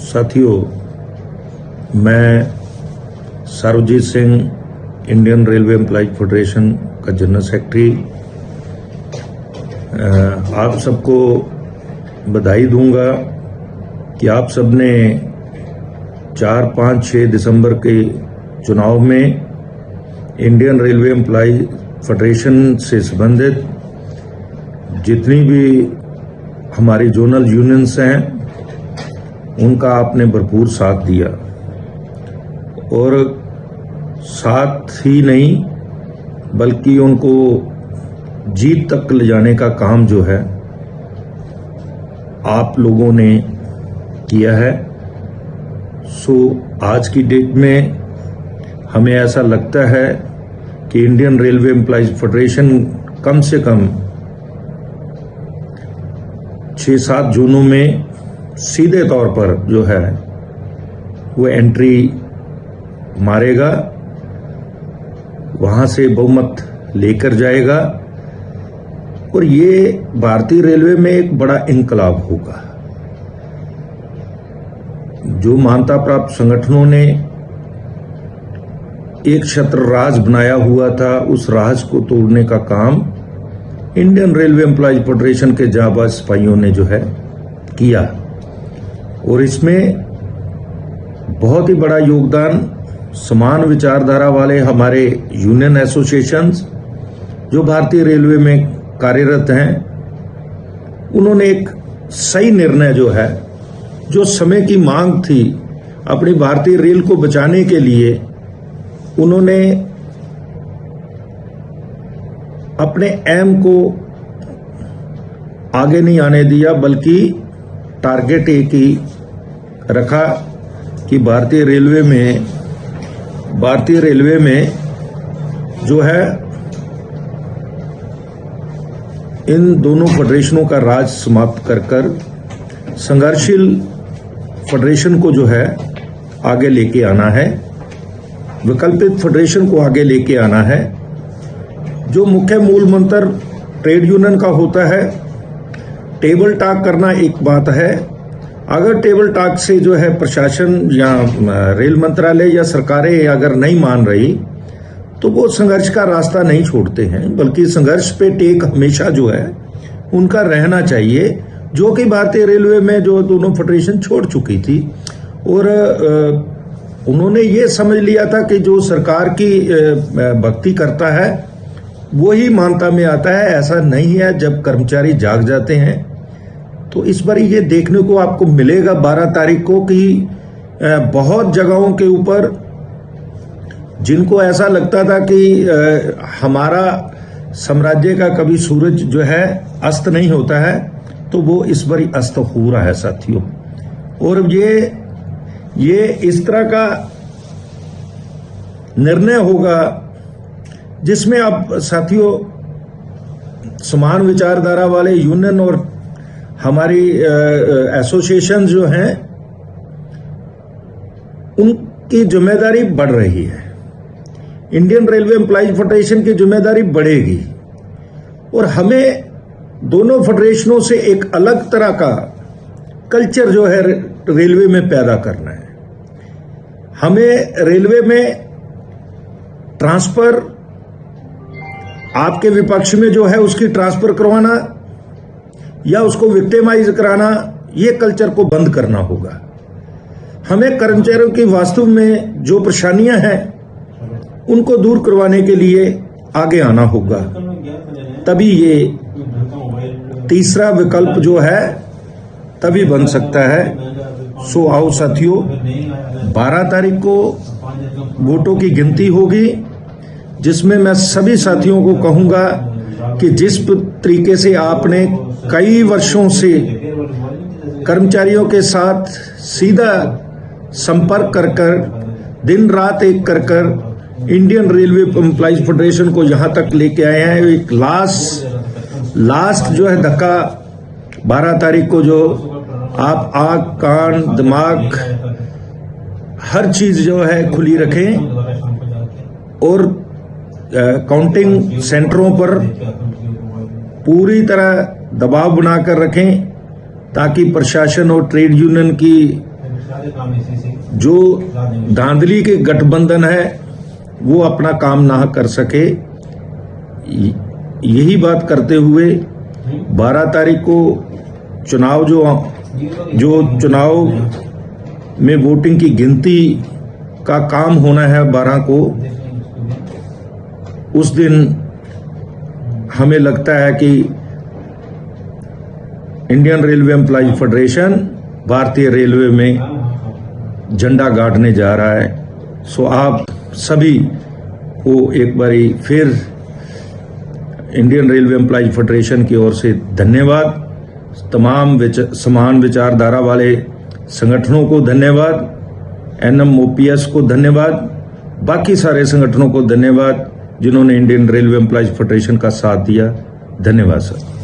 साथियों, मैं Sarvjeet Singh, Indian railway employees federation का जनरल सेक्रेटरी, आप सबको बधाई दूंगा कि आप सबने 4, 5, 6 दिसंबर के चुनाव में इंडियन रेलवे एम्प्लॉयज फेडरेशन से संबंधित जितनी भी हमारी जोनल यूनियंस हैं उनका आपने भरपूर साथ दिया, और साथ ही नहीं बल्कि उनको जीत तक ले जाने का काम जो है आप लोगों ने किया है। सो आज की डेट में हमें ऐसा लगता है कि इंडियन रेलवे एम्प्लॉयज फेडरेशन कम से कम 6-7 जोनों में सीधे तौर पर जो है वो एंट्री मारेगा, वहां से बहुमत लेकर जाएगा, और ये भारतीय रेलवे में एक बड़ा इंकलाब होगा। जो मान्यता प्राप्त संगठनों ने एक छत्र राज बनाया हुआ था, उस राज को तोड़ने का काम इंडियन रेलवे एम्प्लॉयज फेडरेशन के जांबाज सिपाहियों ने जो है किया, और इसमें बहुत ही बड़ा योगदान समान विचारधारा वाले हमारे यूनियन एसोसिएशंस जो भारतीय रेलवे में कार्यरत हैं, उन्होंने एक सही निर्णय जो है, जो समय की मांग थी अपनी भारतीय रेल को बचाने के लिए, उन्होंने अपने एम को आगे नहीं आने दिया, बल्कि टारगेट एक ही रखा कि भारतीय रेलवे में जो है इन दोनों फेडरेशनों का राज समाप्त कर संघर्षशील फेडरेशन को जो है आगे लेके आना है, वैकल्पिक फेडरेशन को आगे लेके आना है। जो मुख्य मूल मंत्र ट्रेड यूनियन का होता है, टेबल टॉक करना एक बात है। अगर टेबल टॉक से जो है प्रशासन या रेल मंत्रालय या सरकारें अगर नहीं मान रही तो वो संघर्ष का रास्ता नहीं छोड़ते हैं, बल्कि संघर्ष पे टेक हमेशा जो है उनका रहना चाहिए, जो कि भारतीय रेलवे में जो दोनों फेडरेशन छोड़ चुकी थी। और उन्होंने ये समझ लिया था कि जो सरकार की भक्ति करता है वो ही मान्यता में आता है। ऐसा नहीं है। जब कर्मचारी जाग जाते हैं तो इस बार ये देखने को आपको मिलेगा 12 तारीख को कि बहुत जगहों के ऊपर जिनको ऐसा लगता था कि हमारा साम्राज्य का कभी सूरज जो है अस्त नहीं होता है, तो वो इस बार अस्त हो रहा है साथियों। और ये इस तरह का निर्णय होगा जिसमें अब साथियों समान विचारधारा वाले यूनियन और हमारी एसोसिएशन जो हैं उनकी जिम्मेदारी बढ़ रही है। इंडियन रेलवे एम्प्लॉयज फेडरेशन की जिम्मेदारी बढ़ेगी, और हमें दोनों फेडरेशनों से एक अलग तरह का कल्चर जो है रेलवे में पैदा करना है। हमें रेलवे में ट्रांसफर आपके विपक्ष में जो है उसकी ट्रांसफर करवाना या उसको विक्टिमाइज कराना, ये कल्चर को बंद करना होगा। हमें कर्मचारियों की वास्तव में जो परेशानियां हैं उनको दूर करवाने के लिए आगे आना होगा, तभी ये तीसरा विकल्प जो है तभी बन सकता है। सो आओ साथियों, 12 तारीख को वोटों की गिनती होगी, जिसमें मैं सभी साथियों को कहूंगा कि जिस तरीके से आपने कई वर्षों से कर्मचारियों के साथ सीधा संपर्क कर दिन रात एक कर इंडियन रेलवे एम्प्लॉयज फेडरेशन को यहां तक लेके आए हैं, एक लास्ट जो है धक्का 12 तारीख को, जो आप आंख, कान, दिमाग, हर चीज जो है खुली रखें, और काउंटिंग सेंटरों पर पूरी तरह दबाव बनाकर रखें ताकि प्रशासन और ट्रेड यूनियन की जो धांधली के गठबंधन है वो अपना काम ना कर सके। यही बात करते हुए 12 तारीख को चुनाव जो चुनाव में वोटिंग की गिनती का काम होना है 12 को, उस दिन हमें लगता है कि इंडियन रेलवे एम्प्लॉय फेडरेशन भारतीय रेलवे में झंडा गाड़ने जा रहा है। सो आप सभी को एक बारी फिर इंडियन रेलवे एम्प्लॉय फेडरेशन की ओर से धन्यवाद। तमाम समान विचारधारा वाले संगठनों को धन्यवाद, NMOPS को धन्यवाद, बाकी सारे संगठनों को धन्यवाद जिन्होंने इंडियन रेलवे एम्प्लॉयज फेडरेशन का साथ दिया। धन्यवाद सर।